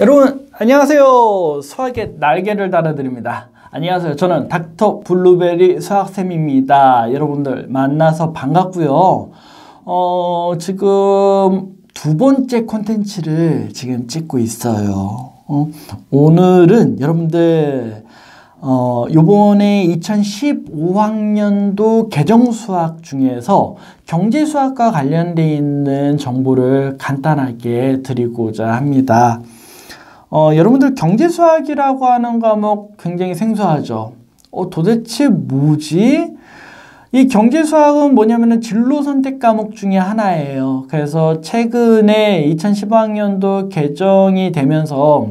여러분 안녕하세요. 수학의 날개를 달아드립니다. 안녕하세요. 저는 닥터 블루베리 수학쌤입니다. 여러분들 만나서 반갑고요. 지금 두 번째 콘텐츠를 지금 찍고 있어요. 오늘은 여러분들 요번에 2015학년도 개정수학 중에서 경제수학과 관련되어 있는 정보를 간단하게 드리고자 합니다. 여러분들 경제수학이라고 하는 과목 굉장히 생소하죠. 도대체 뭐지? 이 경제수학은 뭐냐면은 진로 선택 과목 중에 하나예요. 그래서 최근에 2015학년도 개정이 되면서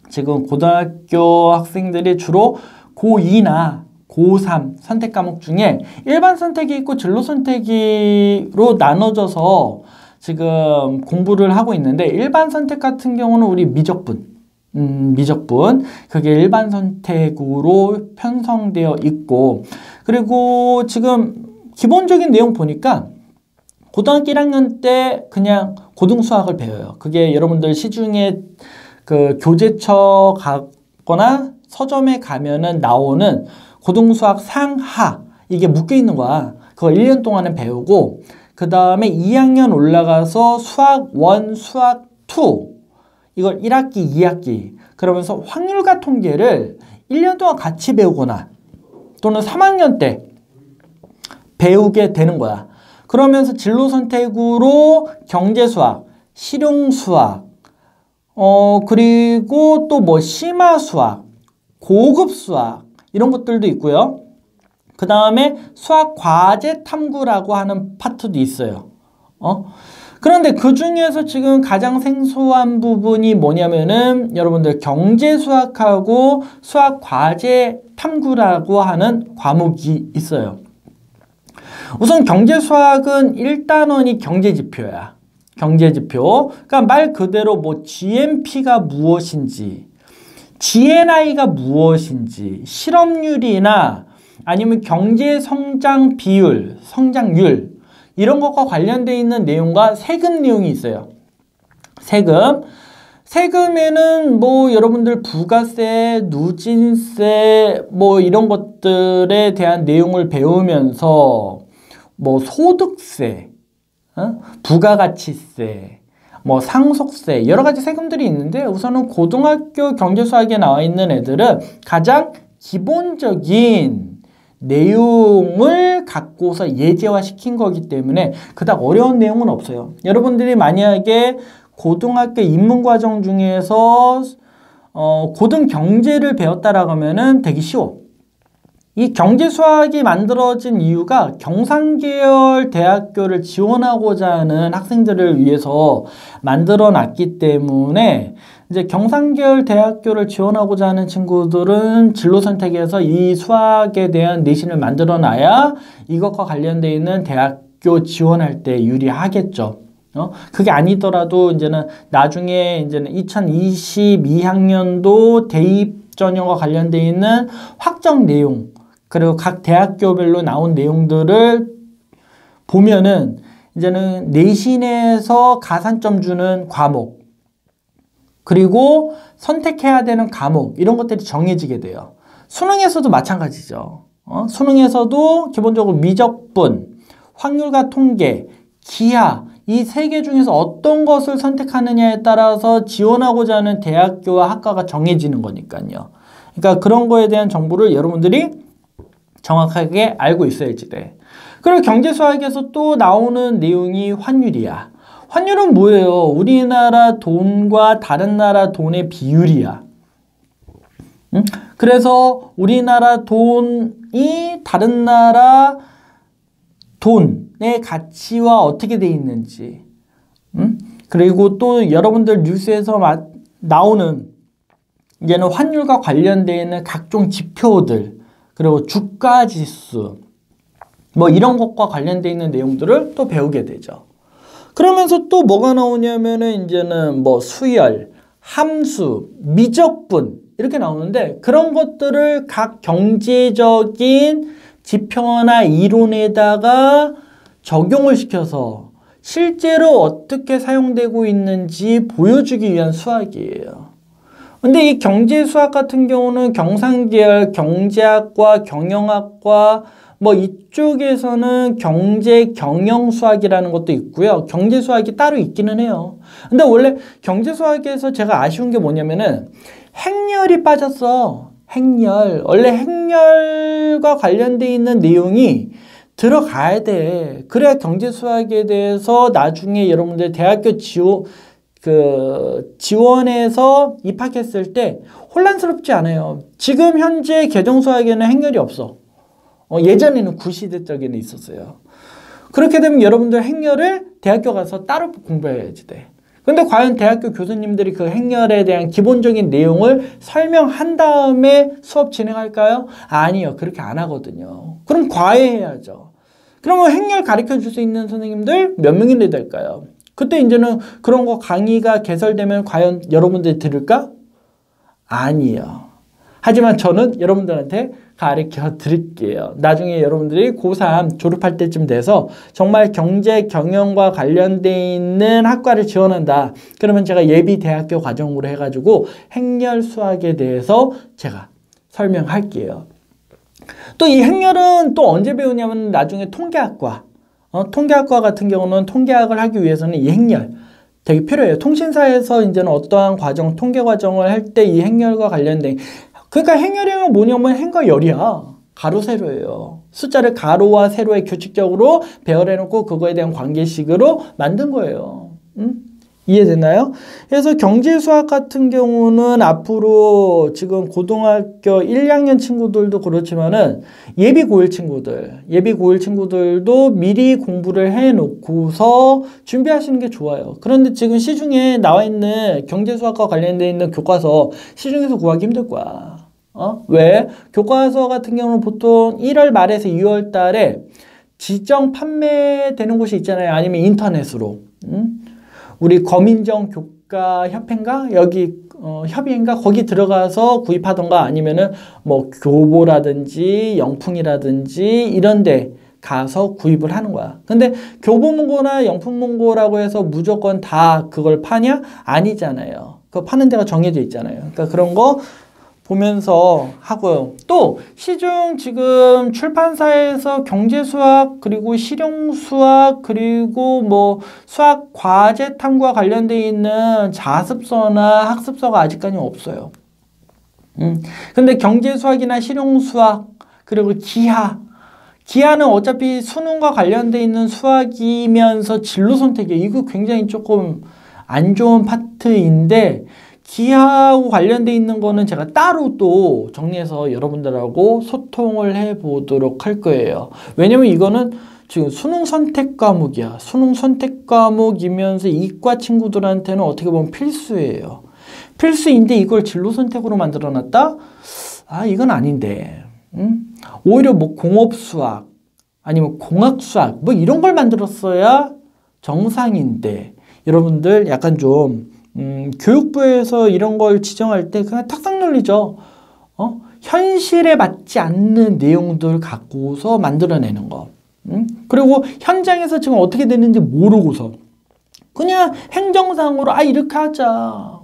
지금 고등학교 학생들이 주로 고2나 고3 선택 과목 중에 일반 선택이 있고 진로 선택으로 나눠져서 지금 공부를 하고 있는데, 일반 선택 같은 경우는 우리 미적분 그게 일반 선택으로 편성되어 있고, 그리고 지금 기본적인 내용 보니까 고등학교 1학년 때 그냥 고등수학을 배워요. 그게 여러분들 시중에 그 교재처 가거나 서점에 가면은 나오는 고등수학 상하, 이게 묶여 있는 거야. 그거 1년 동안은 배우고, 그 다음에 2학년 올라가서 수학 1, 수학 2, 이걸 1학기, 2학기 그러면서 확률과 통계를 1년 동안 같이 배우거나 또는 3학년 때 배우게 되는 거야. 그러면서 진로 선택으로 경제수학, 실용수학, 그리고 또 뭐 심화수학, 고급수학 이런 것들도 있고요. 그 다음에 수학 과제 탐구라고 하는 파트도 있어요. 그런데 그 중에서 지금 가장 생소한 부분이 뭐냐면은 여러분들 경제수학하고 수학 과제 탐구라고 하는 과목이 있어요. 우선 경제수학은 1단원이 경제지표야. 경제지표. 그러니까 말 그대로 뭐 GNP가 무엇인지, GNI가 무엇인지, 실업률이나 아니면 경제 성장 비율, 성장률 이런 것과 관련되어 있는 내용과 세금 내용이 있어요. 세금에는 뭐 여러분들 부가세, 누진세 뭐 이런 것들에 대한 내용을 배우면서 뭐 소득세, 부가가치세, 뭐 상속세 여러 가지 세금들이 있는데, 우선은 고등학교 경제수학에 나와 있는 애들은 가장 기본적인 내용을 갖고서 예제화 시킨 거기 때문에 그닥 어려운 내용은 없어요. 여러분들이 만약에 고등학교 입문과정 중에서 고등경제를 배웠다라고 하면은 되게 쉬워. 이 경제수학이 만들어진 이유가 경상계열 대학교를 지원하고자 하는 학생들을 위해서 만들어 놨기 때문에, 이제 경상계열 대학교를 지원하고자 하는 친구들은 진로 선택에서 이 수학에 대한 내신을 만들어 놔야 이것과 관련되어 있는 대학교 지원할 때 유리하겠죠. 그게 아니더라도 이제는 나중에 이제는 2022학년도 대입 전형과 관련되어 있는 확정 내용, 그리고 각 대학교별로 나온 내용들을 보면은 이제는 내신에서 가산점 주는 과목, 그리고 선택해야 되는 과목 이런 것들이 정해지게 돼요. 수능에서도 마찬가지죠. 수능에서도 기본적으로 미적분, 확률과 통계, 기하 이 세 개 중에서 어떤 것을 선택하느냐에 따라서 지원하고자 하는 대학교와 학과가 정해지는 거니까요. 그러니까 그런 거에 대한 정보를 여러분들이 정확하게 알고 있어야지 돼. 그리고 경제수학에서 또 나오는 내용이 환율이야. 환율은 뭐예요? 우리나라 돈과 다른 나라 돈의 비율이야. 그래서 우리나라 돈이 다른 나라 돈의 가치와 어떻게 돼 있는지, 그리고 또 여러분들 뉴스에서 나오는 이제는 환율과 관련되어 있는 각종 지표들, 그리고 주가지수 뭐 이런 것과 관련되어 있는 내용들을 또 배우게 되죠. 그러면서 또 뭐가 나오냐면은 이제는 뭐 수열, 함수, 미적분 이렇게 나오는데, 그런 것들을 각 경제적인 지표나 이론에다가 적용을 시켜서 실제로 어떻게 사용되고 있는지 보여주기 위한 수학이에요. 근데 이 경제수학 같은 경우는 경상계열, 경제학과, 경영학과 뭐 이쪽에서는 경제 경영수학이라는 것도 있고요. 경제수학이 따로 있기는 해요. 근데 원래 경제수학에서 제가 아쉬운 게 뭐냐면은 행렬이 빠졌어. 행렬. 원래 행렬과 관련돼 있는 내용이 들어가야 돼. 그래야 경제수학에 대해서 나중에 여러분들 대학교 지원해서 입학했을 때 혼란스럽지 않아요. 지금 현재 계정수학에는 행렬이 없어. 예전에는 구시대 쪽에는 있었어요. 그렇게 되면 여러분들 행렬을 대학교 가서 따로 공부해야지 돼. 근데 과연 대학교 교수님들이 그 행렬에 대한 기본적인 내용을 설명한 다음에 수업 진행할까요? 아니요. 그렇게 안 하거든요. 그럼 과외해야죠. 그러면 행렬 가르쳐 줄 수 있는 선생님들 몇 명이나 될까요? 그때 이제는 그런 거 강의가 개설되면 과연 여러분들이 들을까? 아니요. 하지만 저는 여러분들한테 가르쳐 드릴게요. 나중에 여러분들이 고3 졸업할 때쯤 돼서 정말 경제 경영과 관련돼 있는 학과를 지원한다. 그러면 제가 예비 대학교 과정으로 해가지고 행렬 수학에 대해서 제가 설명할게요. 또 이 행렬은 또 언제 배우냐면 나중에 통계학과. 통계학과 같은 경우는 통계학을 하기 위해서는 이 행렬 되게 필요해요. 통신사에서 이제는 어떠한 과정, 통계 과정을 할 때 이 행렬과 관련된 그러니까 행렬이란 뭐냐면 행과 열이야. 가로, 세로예요. 숫자를 가로와 세로에 규칙적으로 배열해놓고 그거에 대한 관계식으로 만든 거예요. 이해되나요? 그래서 경제수학 같은 경우는 앞으로 지금 고등학교 1, 2학년 친구들도 그렇지만은 예비 고1 친구들도 미리 공부를 해놓고서 준비하시는 게 좋아요. 그런데 지금 시중에 나와 있는 경제수학과 관련되어 있는 교과서 시중에서 구하기 힘들 거야. 왜? 교과서 같은 경우는 보통 1월 말에서 2월 달에 지정 판매되는 곳이 있잖아요. 아니면 인터넷으로. 우리 검인정 교과협회인가? 여기 협의인가? 거기 들어가서 구입하던가 아니면은 뭐 교보라든지 영풍이라든지 이런 데 가서 구입을 하는 거야. 근데 교보문고나 영풍문고라고 해서 무조건 다 그걸 파냐? 아니잖아요. 그거 파는 데가 정해져 있잖아요. 그러니까 그런 거 보면서 하고요. 또 시중 지금 출판사에서 경제수학 그리고 실용수학 그리고 뭐 수학 과제 탐구와 관련되어 있는 자습서나 학습서가 아직까지 없어요. 근데 경제수학이나 실용수학 그리고 기하는 어차피 수능과 관련되어 있는 수학이면서 진로 선택이에요. 이거 굉장히 조금 안 좋은 파트인데 기하하고 관련돼 있는 거는 제가 따로 또 정리해서 여러분들하고 소통을 해보도록 할 거예요. 왜냐면 이거는 지금 수능 선택 과목이야. 수능 선택 과목이면서 이과 친구들한테는 어떻게 보면 필수예요. 필수인데 이걸 진로 선택으로 만들어놨다? 아, 이건 아닌데. 오히려 뭐 공업수학 아니면 공학수학 뭐 이런 걸 만들었어야 정상인데 여러분들 약간 좀 교육부에서 이런 걸 지정할 때 그냥 탁상 논리죠. 현실에 맞지 않는 내용들 갖고서 만들어내는 거. 그리고 현장에서 지금 어떻게 되는지 모르고서 그냥 행정상으로 이렇게 하자.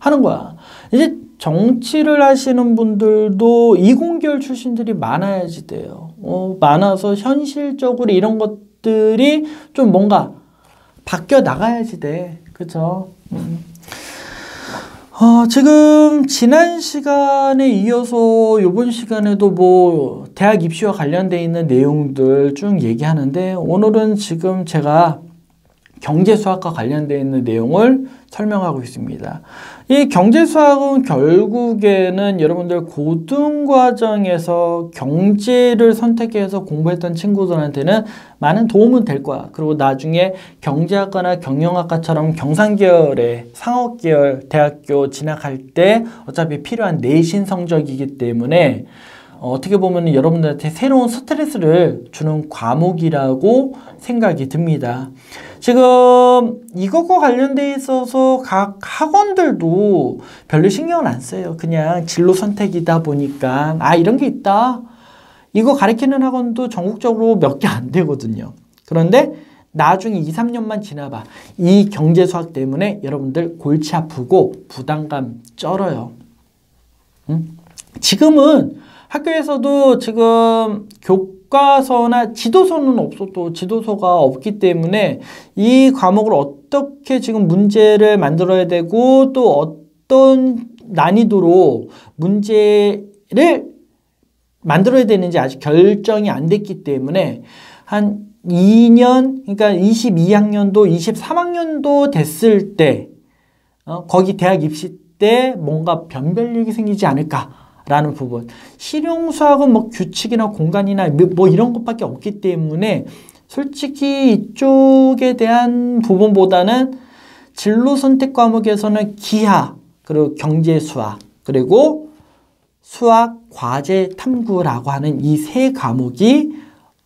하는 거야. 이제 정치를 하시는 분들도 이공계열 출신들이 많아야지 돼요. 많아서 현실적으로 이런 것들이 좀 뭔가 바뀌어 나가야지 돼. 그쵸? 지금 지난 시간에 이어서 이번 시간에도 뭐 대학 입시와 관련되어 있는 내용들 쭉 얘기하는데 오늘은 지금 제가 경제수학과 관련되어 있는 내용을 설명하고 있습니다. 이 경제수학은 결국에는 여러분들 고등과정에서 경제를 선택해서 공부했던 친구들한테는 많은 도움은 될 거야. 그리고 나중에 경제학과나 경영학과처럼 경상계열의 상업계열 대학교 진학할 때 어차피 필요한 내신 성적이기 때문에 어떻게 보면 여러분들한테 새로운 스트레스를 주는 과목이라고 생각이 듭니다. 지금 이것과 관련돼 있어서 각 학원들도 별로 신경을 안 써요. 그냥 진로 선택이다 보니까 이런 게 있다. 이거 가르치는 학원도 전국적으로 몇 개 안 되거든요. 그런데 나중에 2, 3년만 지나봐. 이 경제수학 때문에 여러분들 골치 아프고 부담감 쩔어요. 지금은 학교에서도 지금 교과서나 지도서는 없어도 지도서가 없기 때문에 이 과목을 어떻게 지금 문제를 만들어야 되고 또 어떤 난이도로 문제를 만들어야 되는지 아직 결정이 안 됐기 때문에 한 2년, 그러니까 22학년도, 23학년도 됐을 때 거기 대학 입시 때 뭔가 변별력이 생기지 않을까라는 부분. 실용수학은 뭐 규칙이나 공간이나 뭐 이런 것밖에 없기 때문에 솔직히 이쪽에 대한 부분보다는 진로 선택 과목에서는 기하, 그리고 경제수학, 그리고 수학, 과제, 탐구라고 하는 이 세 과목이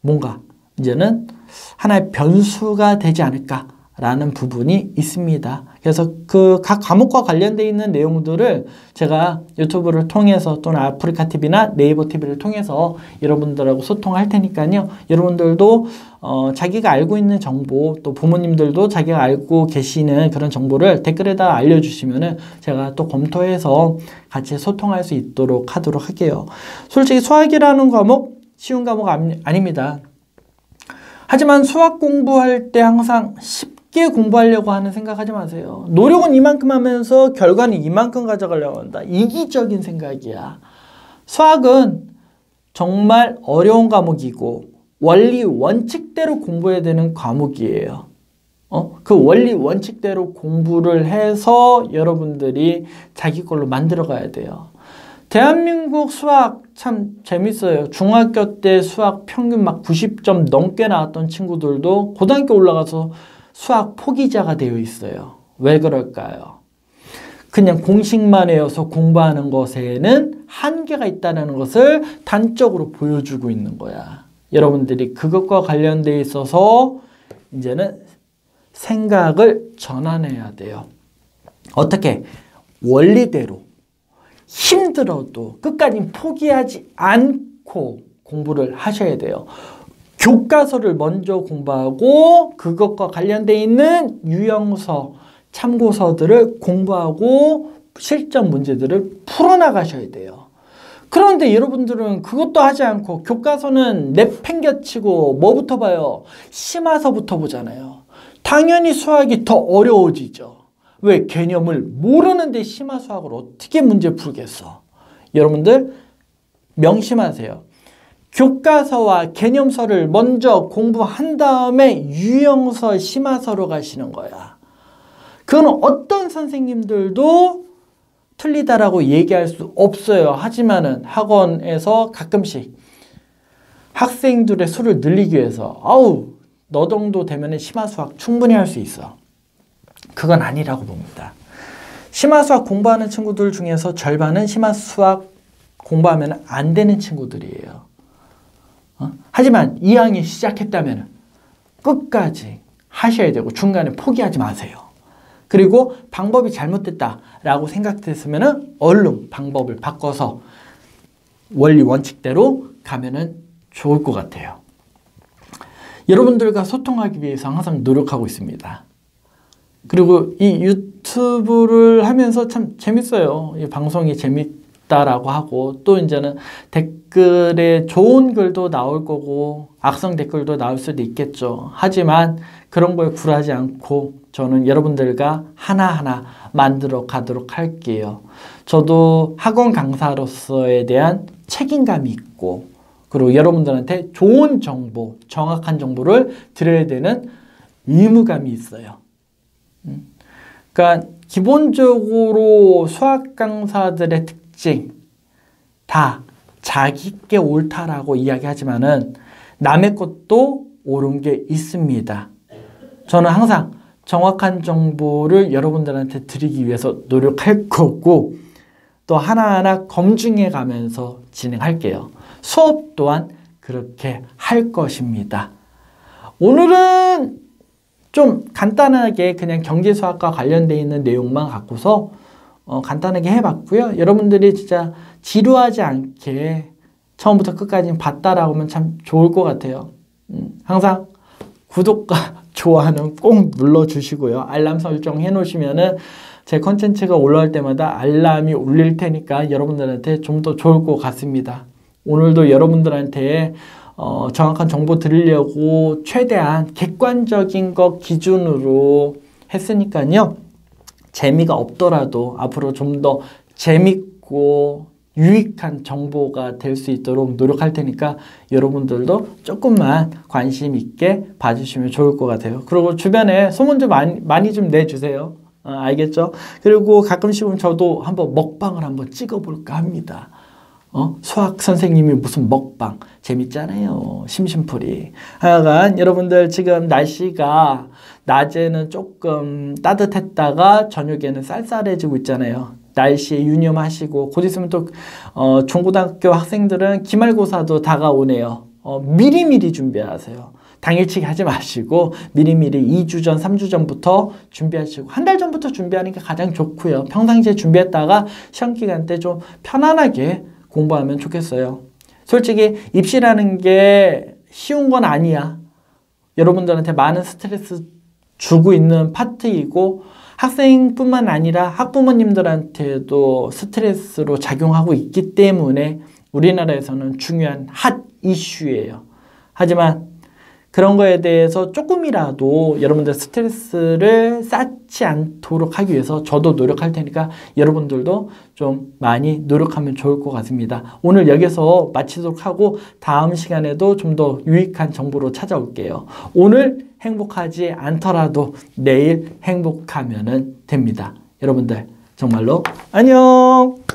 뭔가 이제는 하나의 변수가 되지 않을까라는 부분이 있습니다. 그래서 그 각 과목과 관련되어 있는 내용들을 제가 유튜브를 통해서 또는 아프리카TV나 네이버TV를 통해서 여러분들하고 소통할 테니까요. 여러분들도 자기가 알고 있는 정보, 또 부모님들도 자기가 알고 계시는 그런 정보를 댓글에다 알려주시면은 제가 또 검토해서 같이 소통할 수 있도록 하도록 할게요. 솔직히 수학이라는 과목 쉬운 과목 아닙니다. 하지만 수학 공부할 때 항상 쉽게 공부하려고 하는 생각하지 마세요. 노력은 이만큼 하면서 결과는 이만큼 가져가려고 한다. 이기적인 생각이야. 수학은 정말 어려운 과목이고 원리 원칙대로 공부해야 되는 과목이에요. 그 원리 원칙대로 공부를 해서 여러분들이 자기 걸로 만들어 가야 돼요. 대한민국 수학 참 재밌어요. 중학교 때 수학 평균 막 90점 넘게 나왔던 친구들도 고등학교 올라가서 수학 포기자가 되어 있어요. 왜 그럴까요? 그냥 공식만 외워서 공부하는 것에는 한계가 있다는 것을 단적으로 보여주고 있는 거야. 여러분들이 그것과 관련돼 있어서 이제는 생각을 전환해야 돼요. 어떻게? 원리대로. 힘들어도 끝까지 포기하지 않고 공부를 하셔야 돼요. 교과서를 먼저 공부하고 그것과 관련되어 있는 유형서, 참고서들을 공부하고 실전 문제들을 풀어나가셔야 돼요. 그런데 여러분들은 그것도 하지 않고 교과서는 내팽겨치고 뭐부터 봐요? 심화서부터 보잖아요. 당연히 수학이 더 어려워지죠. 왜? 개념을 모르는데 심화수학을 어떻게 문제 풀겠어? 여러분들 명심하세요. 교과서와 개념서를 먼저 공부한 다음에 유형서, 심화서로 가시는 거야. 그건 어떤 선생님들도 틀리다라고 얘기할 수 없어요. 하지만은 학원에서 가끔씩 학생들의 수를 늘리기 위해서 아우, 너 정도 되면 심화수학 충분히 할 수 있어. 그건 아니라고 봅니다. 심화수학 공부하는 친구들 중에서 절반은 심화수학 공부하면 안 되는 친구들이에요. 하지만 2학년 시작했다면 끝까지 하셔야 되고 중간에 포기하지 마세요. 그리고 방법이 잘못됐다라고 생각됐으면 얼른 방법을 바꿔서 원리 원칙대로 가면은 좋을 것 같아요. 여러분들과 소통하기 위해서 항상 노력하고 있습니다. 그리고 이 유튜브를 하면서 참 재밌어요. 이 방송이 재밌다라고 하고 또 이제는 댓글에 좋은 글도 나올 거고 악성 댓글도 나올 수도 있겠죠. 하지만 그런 거에 굴하지 않고 저는 여러분들과 하나하나 만들어 가도록 할게요. 저도 학원 강사로서에 대한 책임감이 있고 그리고 여러분들한테 좋은 정보, 정확한 정보를 드려야 되는 의무감이 있어요. 그러니까 기본적으로 수학 강사들의 특징 다 자기께 옳다라고 이야기하지만은 남의 것도 옳은 게 있습니다. 저는 항상 정확한 정보를 여러분들한테 드리기 위해서 노력할 거고 또 하나하나 검증해 가면서 진행할게요. 수업 또한 그렇게 할 것입니다. 오늘은 좀 간단하게 그냥 경제수학과 관련되어 있는 내용만 갖고서 간단하게 해봤고요. 여러분들이 진짜 지루하지 않게 처음부터 끝까지 봤다라고 하면 참 좋을 것 같아요. 항상 구독과 좋아요는 꼭 눌러주시고요. 알람 설정 해놓으시면은 제 컨텐츠가 올라올 때마다 알람이 울릴 테니까 여러분들한테 좀 더 좋을 것 같습니다. 오늘도 여러분들한테 정확한 정보 드리려고 최대한 객관적인 것 기준으로 했으니까요. 재미가 없더라도 앞으로 좀 더 재밌고 유익한 정보가 될 수 있도록 노력할 테니까 여러분들도 조금만 관심 있게 봐주시면 좋을 것 같아요. 그리고 주변에 소문 좀 많이 좀 내주세요. 알겠죠? 그리고 가끔씩은 저도 한번 먹방을 한번 찍어볼까 합니다. 수학 선생님이 무슨 먹방 재밌잖아요. 심심풀이. 하여간 여러분들 지금 날씨가 낮에는 조금 따뜻했다가 저녁에는 쌀쌀해지고 있잖아요. 날씨에 유념하시고 곧 있으면 또 중고등학교 학생들은 기말고사도 다가오네요. 미리미리 준비하세요. 당일치기 하지 마시고 미리미리 2주 전, 3주 전부터 준비하시고 한 달 전부터 준비하는 게 가장 좋고요. 평상시에 준비했다가 시험기간 때 좀 편안하게 공부하면 좋겠어요. 솔직히 입시라는 게 쉬운 건 아니야. 여러분들한테 많은 스트레스 주고 있는 파트이고 학생뿐만 아니라 학부모님들한테도 스트레스로 작용하고 있기 때문에 우리나라에서는 중요한 핫 이슈예요. 하지만 그런 거에 대해서 조금이라도 여러분들 스트레스를 쌓지 않도록 하기 위해서 저도 노력할 테니까 여러분들도 좀 많이 노력하면 좋을 것 같습니다. 오늘 여기서 마치도록 하고 다음 시간에도 좀 더 유익한 정보로 찾아올게요. 오늘 행복하지 않더라도 내일 행복하면 됩니다. 여러분들 정말로 안녕!